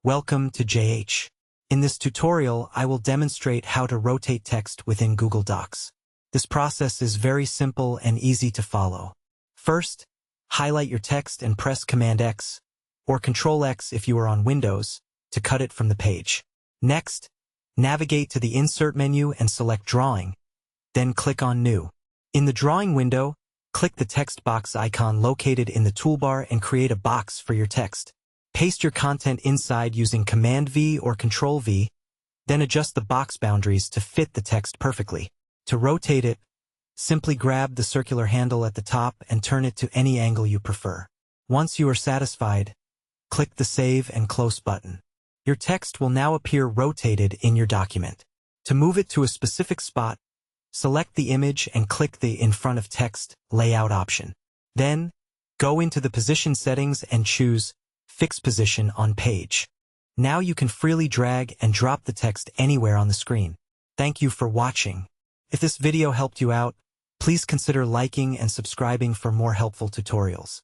Welcome to JH. In this tutorial, I will demonstrate how to rotate text within Google Docs. This process is very simple and easy to follow. First, highlight your text and press Command X, or Control X if you are on Windows, to cut it from the page. Next, navigate to the Insert menu and select Drawing, then click on New. In the Drawing window, click the text box icon located in the toolbar and create a box for your text. Paste your content inside using Command V or Control V, then adjust the box boundaries to fit the text perfectly. To rotate it, simply grab the circular handle at the top and turn it to any angle you prefer. Once you are satisfied, click the Save and Close button. Your text will now appear rotated in your document. To move it to a specific spot, select the image and click the In Front of Text Layout option. Then, go into the position settings and choose Fix Position on Page. Now you can freely drag and drop the text anywhere on the screen. Thank you for watching. If this video helped you out, please consider liking and subscribing for more helpful tutorials.